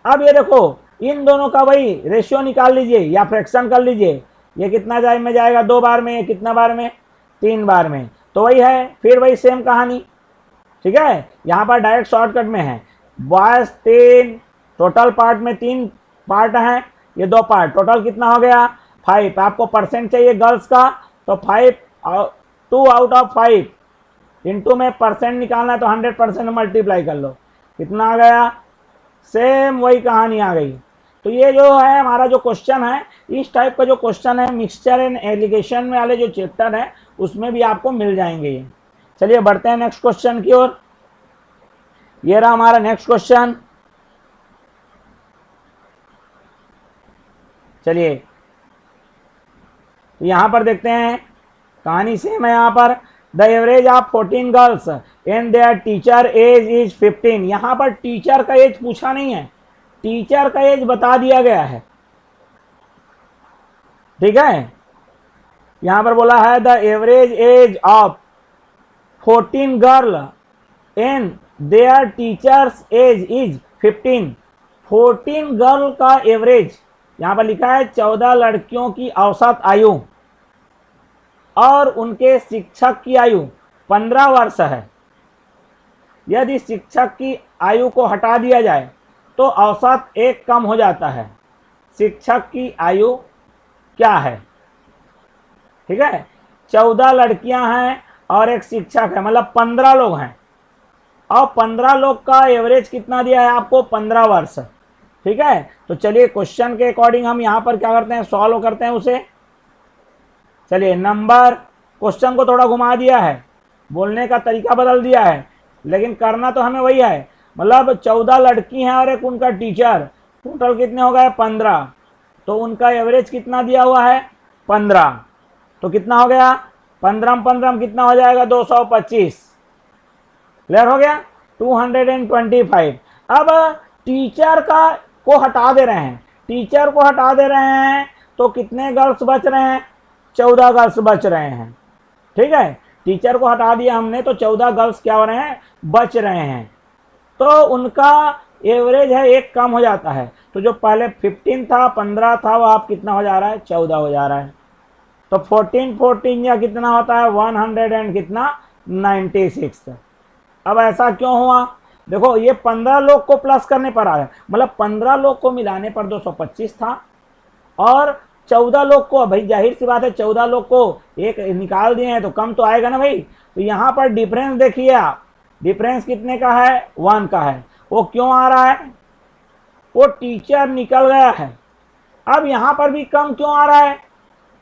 अब ये देखो इन दोनों का वही रेशियो निकाल लीजिए या फ्रैक्शन कर लीजिए। ये कितना में जाएगा 2 बार में, ये कितना बार में 3 बार में। तो वही है, फिर वही सेम कहानी, ठीक है। यहाँ पर डायरेक्ट शॉर्टकट में है, बॉयज 3, टोटल पार्ट में 3 पार्ट हैं, ये 2 पार्ट, टोटल कितना हो गया 5। आपको परसेंट चाहिए गर्ल्स का, तो 2 आउट ऑफ 5 इंटू में परसेंट निकालना है तो 100% मल्टीप्लाई कर लो, कितना आ गया, सेम वही कहानी आ गई। तो ये जो है हमारा जो क्वेश्चन है, इस टाइप का जो क्वेश्चन है मिक्सचर एंड एलिगेशन में वाले जो चैप्टर है उसमें भी आपको मिल जाएंगे ये। चलिए बढ़ते हैं नेक्स्ट क्वेश्चन की ओर। ये रहा हमारा नेक्स्ट क्वेश्चन। चलिए यहां पर देखते हैं, कहानी सेम है। यहाँ पर the average of 14 girls and their teacher age is 15। यहाँ पर टीचर का एज पूछा नहीं है, टीचर का एज बता दिया गया है, ठीक है। यहाँ पर बोला है the average age of 14 girl and their teachers age is 15। 14 girl का एवरेज, यहाँ पर लिखा है 14 लड़कियों की औसत आयु और उनके शिक्षक की आयु 15 वर्ष है। यदि शिक्षक की आयु को हटा दिया जाए तो औसत 1 कम हो जाता है। शिक्षक की आयु क्या है, ठीक है। 14 लड़कियां हैं और एक शिक्षक है, मतलब 15 लोग हैं, और 15 लोग का एवरेज कितना दिया है आपको 15 वर्ष, ठीक है। तो चलिए क्वेश्चन के अकॉर्डिंग हम यहाँ पर क्या करते हैं, सॉल्व करते हैं उसे। चलिए नंबर, क्वेश्चन को थोड़ा घुमा दिया है, बोलने का तरीका बदल दिया है, लेकिन करना तो हमें वही है। मतलब 14 लड़की हैं और एक उनका टीचर, टोटल कितने हो गए 15, तो उनका एवरेज कितना दिया हुआ है 15, तो कितना हो गया 15 कितना हो जाएगा 225, क्लियर हो गया 225। अब टीचर का को हटा दे रहे हैं, टीचर को हटा दे रहे हैं तो कितने गर्ल्स बच रहे हैं 14 गर्ल्स बच रहे हैं, ठीक है। टीचर को हटा दिया हमने तो 14 गर्ल्स क्या हो रहे हैं बच रहे हैं, तो उनका एवरेज है 1 कम हो जाता है। तो जो पहले 15 था 15 था वो आप कितना हो जा रहा है 14 हो जा रहा है। तो 14 या कितना होता है 100 एंड कितना 96। अब ऐसा क्यों हुआ, देखो ये 15 लोग को प्लस करने पर आ रहा है, मतलब 15 लोग को मिलाने पर 225 था, और 14 लोग को, भाई जाहिर सी बात है 14 लोग को एक निकाल दिए हैं तो कम तो आएगा ना भाई। तो यहाँ पर डिफरेंस देखिए आप, डिफरेंस कितने का है 1 का है। वो क्यों आ रहा है, वो टीचर निकल गया है। अब यहाँ पर भी कम क्यों आ रहा है,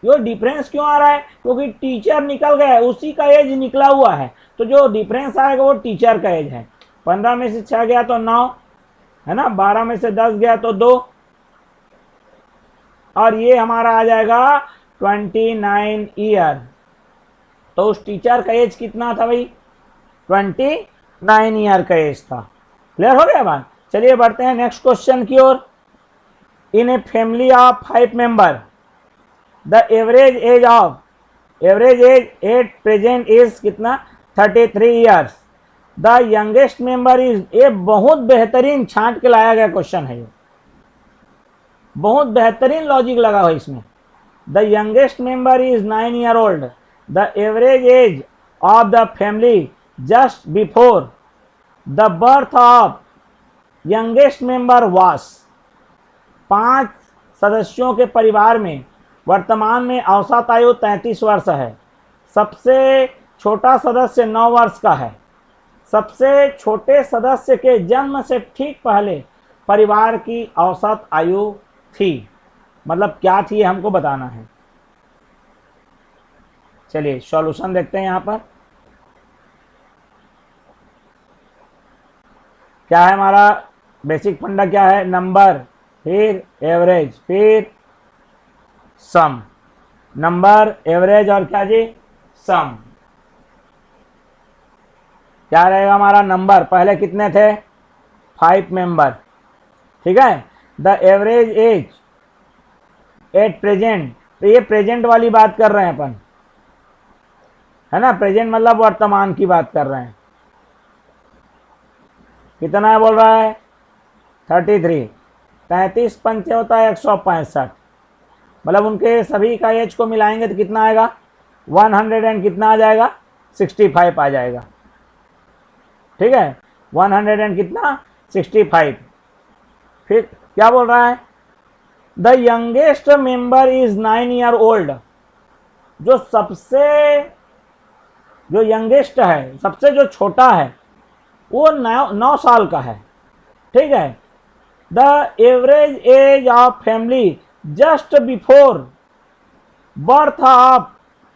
ये डिफरेंस क्यों आ रहा है, क्योंकि टीचर निकल गया है, उसी का एज निकला हुआ है। तो जो डिफरेंस आएगा वो टीचर का एज है। 15 में से 6 गया तो 9 है ना, 12 में से 10 गया तो 2, और ये हमारा आ जाएगा 29 ईयर। तो उस टीचर का एज कितना था भाई 29 ईयर का एज था। क्लियर हो गया बात। चलिए बढ़ते हैं नेक्स्ट क्वेश्चन की ओर। In a family of 5 member the average age at present is कितना 33 years. The youngest member is, ये बहुत बेहतरीन छांट के लाया गया क्वेश्चन है, ये बहुत बेहतरीन लॉजिक लगा हुआ इसमें। The youngest member is 9 year old the average age of the family just before the birth of youngest member वास। 5 सदस्यों के परिवार में वर्तमान में औसत आयु 33 वर्ष है। सबसे छोटा सदस्य 9 वर्ष का है। सबसे छोटे सदस्य के जन्म से ठीक पहले परिवार की औसत आयु थी। मतलब क्या थी हमको बताना है। चलिए सॉल्यूशन देखते हैं। यहाँ पर क्या है हमारा बेसिक फंडा, क्या है, नंबर, फिर एवरेज, फिर सम। नंबर, एवरेज और क्या जी, सम। क्या रहेगा हमारा नंबर, पहले कितने थे, 5 मेंबर, ठीक है। The average age at present, तो ये प्रेजेंट वाली बात कर रहे हैं अपन, है ना। प्रेजेंट मतलब वर्तमान की बात कर रहे हैं। कितना है बोल रहा है, 33। 33 पंचे होता है 165, मतलब उनके सभी का एज को मिलाएंगे तो कितना आएगा, 100 एंड कितना आ जाएगा, 65 आ जाएगा, ठीक है। 100 एंड कितना, 65। फिर क्या बोल रहा है, the youngest member is 9 year old. जो यंगेस्ट है, सबसे जो छोटा है, वो 9 साल का है, ठीक है। The average age of family just before birth of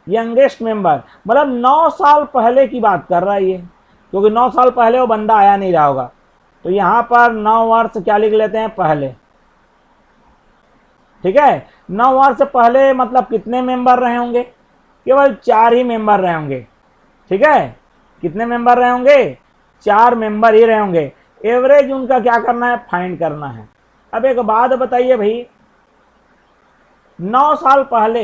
youngest member, मतलब 9 साल पहले की बात कर रहा है ये, क्योंकि 9 साल पहले वो बंदा आया नहीं रहा होगा, तो यहाँ पर 9 वर्ष क्या लिख लेते हैं, पहले, ठीक है। 9 वर्ष पहले मतलब कितने मेंबर रहे होंगे, केवल 4 ही मेंबर रहे होंगे, ठीक है। कितने मेंबर रहे होंगे, 4 मेंबर ही रहे होंगे। एवरेज उनका क्या करना है, फाइंड करना है। अब एक बात बताइए भाई, 9 साल पहले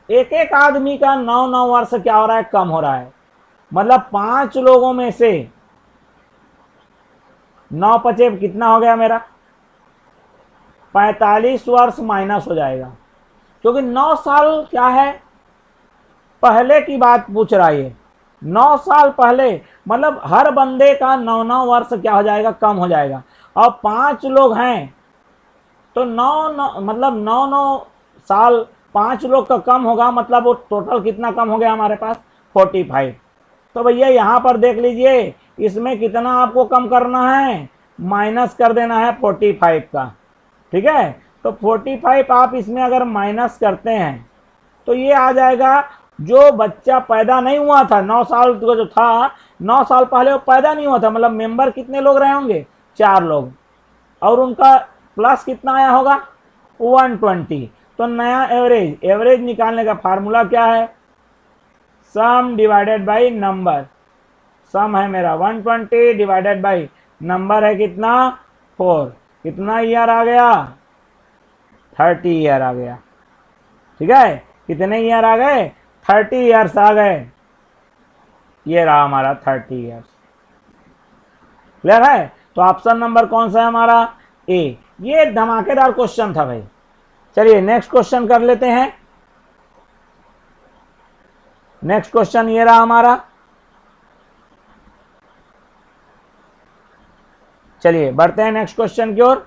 एक एक आदमी का 9 वर्ष क्या हो रहा है, कम हो रहा है। मतलब 5 लोगों में से 9 पचे कितना हो गया मेरा, 45 वर्ष माइनस हो जाएगा, क्योंकि 9 साल क्या है, पहले की बात पूछ रहा है ये। 9 साल पहले मतलब हर बंदे का 9 वर्ष क्या हो जाएगा, कम हो जाएगा। और 5 लोग हैं तो 9 मतलब 9 साल 5 लोग का कम होगा, मतलब वो टोटल कितना कम हो गया हमारे पास, 45। तो भैया यहाँ पर देख लीजिए, इसमें कितना आपको कम करना है, माइनस कर देना है 45 का, ठीक है। तो 45 आप इसमें अगर माइनस करते हैं तो ये आ जाएगा, जो बच्चा पैदा नहीं हुआ था 9 साल का जो था, 9 साल पहले वो पैदा नहीं हुआ था, मतलब मेंबर कितने लोग रहे होंगे, 4 लोग, और उनका प्लस कितना आया होगा, 120। तो नया एवरेज निकालने का फार्मूला क्या है, सम डिवाइडेड बाई नंबर। सम है मेरा 120 डिवाइडेड बाई नंबर है कितना, 4। कितना ईयर आ गया, 30 ईयर आ गया, ठीक है। कितने ईयर आ गए, 30 ईयर्स आ गए। ये रहा हमारा 30 ईयर्स। क्लियर है। तो ऑप्शन नंबर कौन सा है हमारा, ए। ये धमाकेदार क्वेश्चन था भाई। चलिए नेक्स्ट क्वेश्चन कर लेते हैं। नेक्स्ट क्वेश्चन ये रहा हमारा। चलिए बढ़ते हैं नेक्स्ट क्वेश्चन की ओर।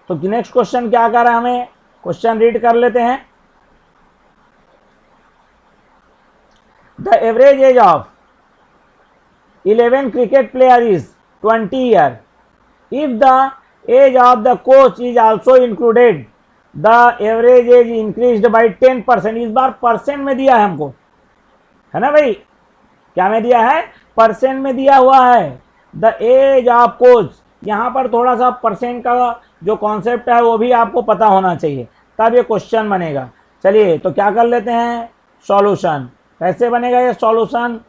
तो नेक्स्ट क्वेश्चन क्या कर रहा है, हमें क्वेश्चन रीड कर लेते हैं। The average age of 11 cricket player is 20 year. If the age of the coach is also included, the average age increased by 10%। इस बार परसेंट में दिया है हमको, है ना भाई, क्या में दिया है, परसेंट में दिया हुआ है। द एज ऑफ कोच, यहाँ पर थोड़ा सा परसेंट का जो कॉन्सेप्ट है वो भी आपको पता होना चाहिए, तब ये क्वेश्चन बनेगा। चलिए तो क्या कर लेते हैं, सॉल्यूशन। कैसे बनेगा ये सॉल्यूशन,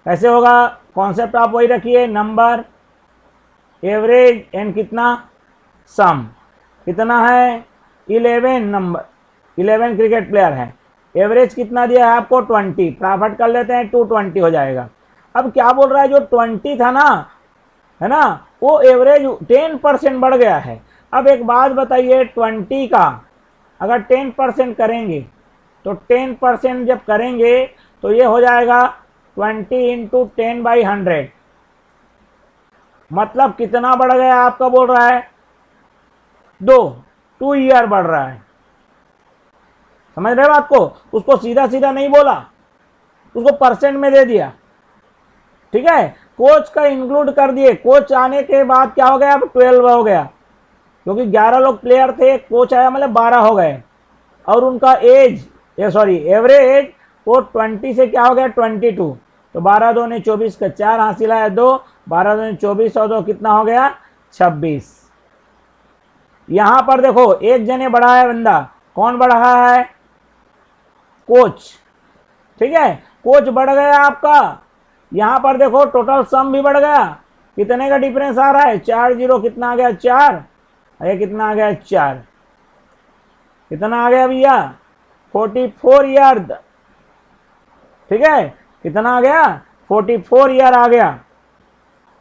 कैसे होगा, कॉन्सेप्ट आप वही रखिए, नंबर, एवरेज एंड कितना, सम। कितना है, 11 नंबर, 11 क्रिकेट प्लेयर है। एवरेज कितना दिया है आपको, 20। प्रॉफिट कर लेते हैं, 220 हो जाएगा। अब क्या बोल रहा है, जो 20 था ना, है ना, वो एवरेज 10% बढ़ गया है। अब एक बात बताइए, 20 का अगर 10% करेंगे तो 10% जब करेंगे तो ये हो जाएगा 20 इंटू 10/100, मतलब कितना बढ़ गया आपका, बोल रहा है 2 ईयर बढ़ रहा है। समझ रहे बात को? उसको सीधा सीधा नहीं बोला, उसको परसेंट में दे दिया। ठीक है, कोच का इंक्लूड कर दिए, कोच आने के बाद क्या हो गया, अब 12 हो गया, क्योंकि 11 लोग प्लेयर थे, कोच आया मतलब 12 हो गए। और उनका एज एवरेज वो 20 से क्या हो गया 22, तो 12 2 ने 24 का 4 हासिल है 2, 12 2 ने 24 और 2 कितना हो गया 26। यहां पर देखो एक जने बढ़ा है बंदा, कौन बढ़ा है, कोच। ठीक है, कोच बढ़ गया आपका। यहां पर देखो टोटल सम भी बढ़ गया, कितने का डिफरेंस आ रहा है 4 0, कितना आ गया 4, ये कितना आ गया 4, कितना आ गया भैया 44 ईयर। ठीक है, कितना आ गया 44 ईयर आ गया।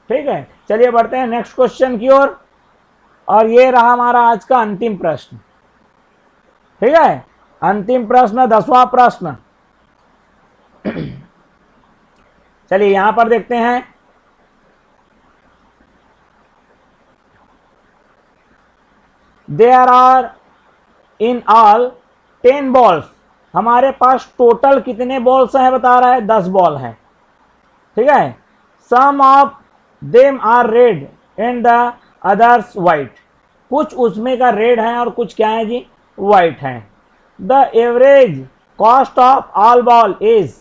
ठीक है, चलिए बढ़ते हैं नेक्स्ट क्वेश्चन की ओर, और ये रहा हमारा आज का अंतिम प्रश्न। ठीक है, अंतिम प्रश्न 10वां प्रश्न। चलिए यहां पर देखते हैं, there are in all 10 balls, हमारे पास टोटल कितने बॉल्स हैं बता रहा है, 10 बॉल है। ठीक है, some of them are red and the others white, कुछ उसमें का रेड है और कुछ क्या है जी वाइट है। The average cost of all ball is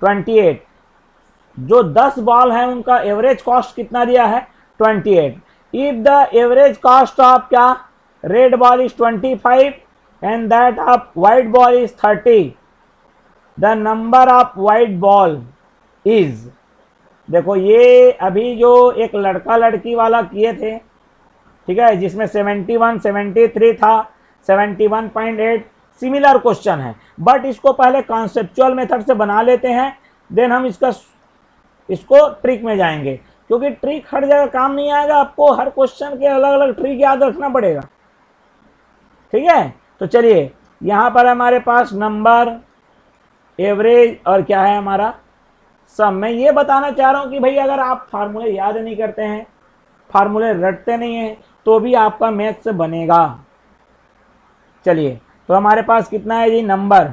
28, जो 10 बॉल है उनका एवरेज कॉस्ट कितना दिया है 28। If the average cost of क्या red ball is 25 and that of white ball is 30, the number of white ball is. देखो ये अभी जो एक लड़का लड़की वाला किए थे, ठीक है, जिसमें 71 73 था, 71.8 सिमिलर क्वेश्चन है, बट इसको पहले कॉन्सेप्चुअल मेथड से बना लेते हैं, देन हम इसको ट्रिक में जाएंगे, क्योंकि ट्रिक हर जगह काम नहीं आएगा, आपको हर क्वेश्चन के अलग अलग ट्रिक याद रखना पड़ेगा। ठीक है, तो चलिए यहां पर हमारे पास नंबर, एवरेज और क्या है हमारा सम। मैं ये बताना चाह रहा हूं कि भाई अगर आप फार्मूले याद नहीं करते हैं, फार्मूले रटते नहीं हैं, तो भी आपका मैथ से बनेगा। चलिए, तो हमारे पास कितना है जी नंबर,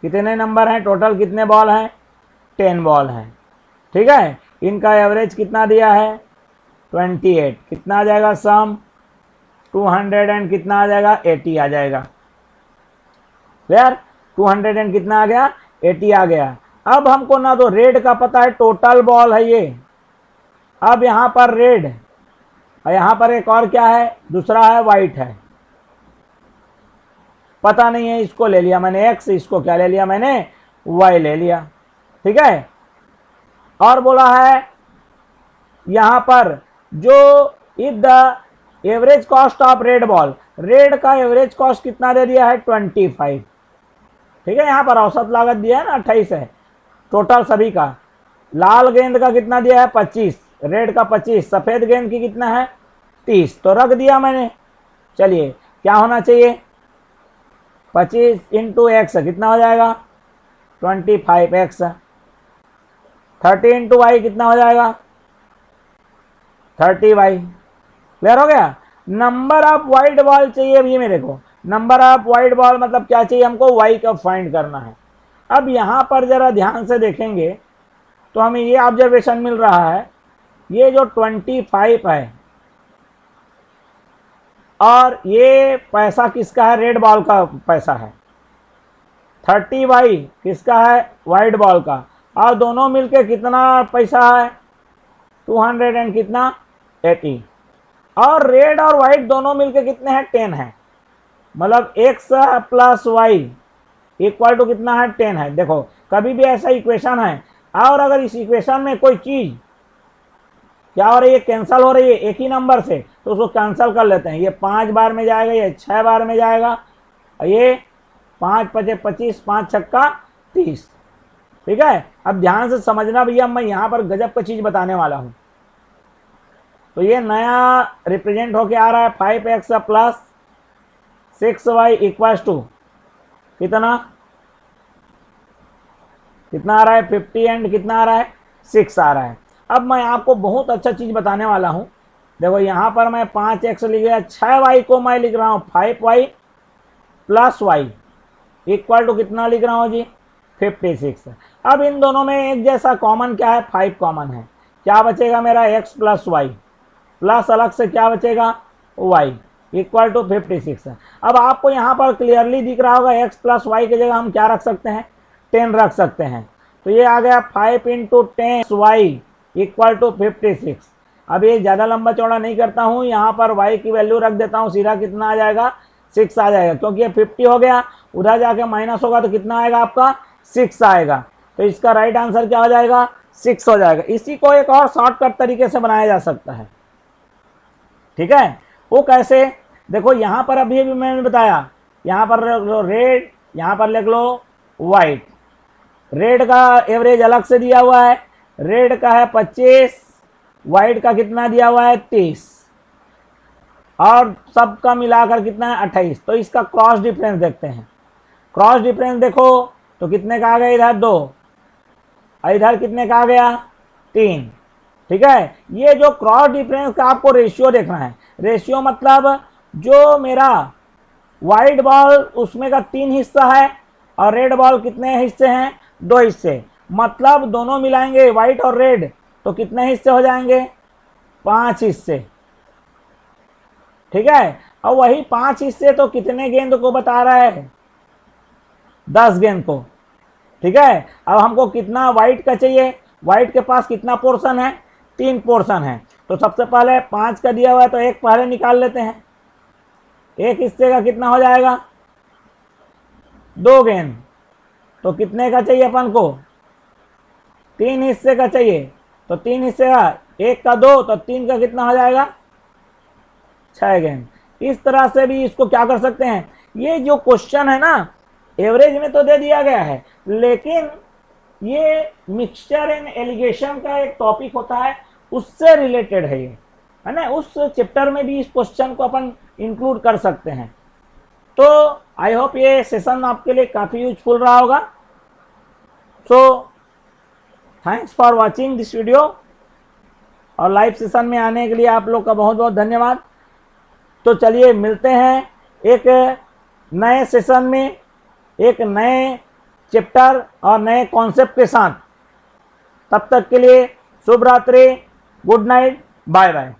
कितने नंबर हैं टोटल, कितने बॉल हैं 10 बॉल हैं। ठीक है, इनका एवरेज कितना दिया है 28, कितना आ जाएगा सम 200 एंड कितना आ जाएगा 80 आ जाएगा। क्लियर, 200 एंड कितना आ गया 80 आ गया। अब हमको ना तो रेड का पता है, टोटल बॉल है ये, अब यहां पर रेड और यहां पर एक और क्या है दूसरा है वाइट है, पता नहीं है, इसको ले लिया मैंने एक्स, इसको क्या ले लिया मैंने वाई ले लिया। ठीक है, और बोला है यहां पर जो if the average cost of red ball, red का एवरेज कॉस्ट कितना दे दिया है 25। ठीक है, यहां पर औसत लागत दिया है ना 28 है टोटल सभी का। लाल गेंद का कितना दिया है 25, रेड का 25, सफेद गेंद की कितना है 30, तो रख दिया मैंने। चलिए क्या होना चाहिए 25 इंटू एक्स कितना हो जाएगा 25x, 30 इंटू वाई कितना हो जाएगा 30y। क्लियर हो गया। नंबर ऑफ वाइट बॉल चाहिए अभी मेरे को, नंबर ऑफ वाइट बॉल मतलब क्या चाहिए हमको वाई का फाइंड करना है। अब यहां पर जरा ध्यान से देखेंगे तो हमें ये ऑब्जर्वेशन मिल रहा है, ये जो 25 है और ये पैसा किसका है रेड बॉल का पैसा है, 30y किसका है वाइट बॉल का, और दोनों मिलके कितना पैसा है 200 एंड कितना 80, और रेड और वाइट दोनों मिलके कितने हैं 10 है, मतलब x plus Y equal to कितना है 10 है। देखो कभी भी ऐसा इक्वेशन है और अगर इस इक्वेशन में कोई चीज क्या हो रही है कैंसल हो रही है एक ही नंबर से, तो उसको कैंसिल कर लेते हैं। ये 5 बार में जाएगा, ये 6 बार में जाएगा, ये 5 5 25, 5 छक्का 30। ठीक है, अब ध्यान से समझना भैया, मैं यहाँ पर गजब का चीज बताने वाला हूँ। तो ये नया रिप्रेजेंट होके आ रहा है 5x plus 6y equals to कितना आ रहा है 50 एंड कितना आ रहा है 6 आ रहा है। अब मैं आपको बहुत अच्छा चीज़ बताने वाला हूँ। देखो यहाँ पर मैं 5x लिख गया, 6y को मैं लिख रहा हूँ 5y plus Y equal to कितना लिख रहा हूँ जी 56। अब इन दोनों में एक जैसा कॉमन क्या है 5 कॉमन है। क्या बचेगा मेरा x प्लस वाई प्लस अलग से क्या बचेगा y इक्वल टू 56 है। अब आपको यहाँ पर क्लियरली दिख रहा होगा x प्लस वाई की जगह हम क्या रख सकते हैं 10 रख सकते हैं। तो ये आ गया 5 इंटू 10 वाई इक्वल टू 56। अब ये ज़्यादा लंबा चौड़ा नहीं करता हूँ, यहाँ पर y की वैल्यू रख देता हूँ, सीधा कितना आ जाएगा 6 आ जाएगा, क्योंकि ये 50 हो गया, उधर जाके माइनस होगा तो कितना आएगा आपका 6 आएगा। तो इसका राइट आंसर क्या हो जाएगा 6 हो जाएगा। इसी को एक और शॉर्टकट तरीके से बनाया जा सकता है, ठीक है। वो कैसे, देखो यहाँ पर अभी भी मैंने बताया, यहाँ पर लिख लो रेड, यहाँ पर लिख लो वाइट। रेड का एवरेज अलग से दिया हुआ है, रेड का है 25, वाइट का कितना दिया हुआ है 30, और सबका मिलाकर कितना है 28। तो इसका क्रॉस डिफरेंस देखते हैं। क्रॉस डिफरेंस देखो तो कितने का आ गया इधर 2, इधर कितने का आ गया 3, ठीक है। ये जो क्रॉस डिफरेंस का आपको रेशियो देखना है। रेशियो मतलब जो मेरा वाइट बॉल उसमें का 3 हिस्सा है और रेड बॉल कितने हिस्से हैं 2 हिस्से, मतलब दोनों मिलाएंगे वाइट और रेड तो कितने हिस्से हो जाएंगे 5 हिस्से, ठीक है। और वही 5 हिस्से तो कितने गेंद को बता रहा है 10 गेंद को, ठीक है। अब हमको कितना वाइट का चाहिए, वाइट के पास कितना पोर्शन है 3 पोर्शन है। तो सबसे पहले 5 का दिया हुआ है तो एक पहले निकाल लेते हैं। एक हिस्से का कितना हो जाएगा 2 गेंद, तो कितने का चाहिए अपन को 3 हिस्से का चाहिए, तो 3 हिस्से का एक का 2 तो 3 का कितना हो जाएगा 6 गेंद। इस तरह से भी इसको क्या कर सकते हैं। ये जो क्वेश्चन है ना एवरेज में तो दे दिया गया है, लेकिन ये मिक्सचर एंड एलिगेशन का एक टॉपिक होता है, उससे रिलेटेड है ये, है ना। उस चैप्टर में भी इस क्वेश्चन को अपन इंक्लूड कर सकते हैं। तो आई होप ये सेशन आपके लिए काफ़ी यूजफुल रहा होगा। So thanks for watching this video, और लाइव सेशन में आने के लिए आप लोग का बहुत बहुत धन्यवाद। तो चलिए मिलते हैं एक नए सेशन में, एक नए चैप्टर और नए कॉन्सेप्ट के साथ। तब तक के लिए शुभ रात्रि, गुड नाइट, बाय बाय।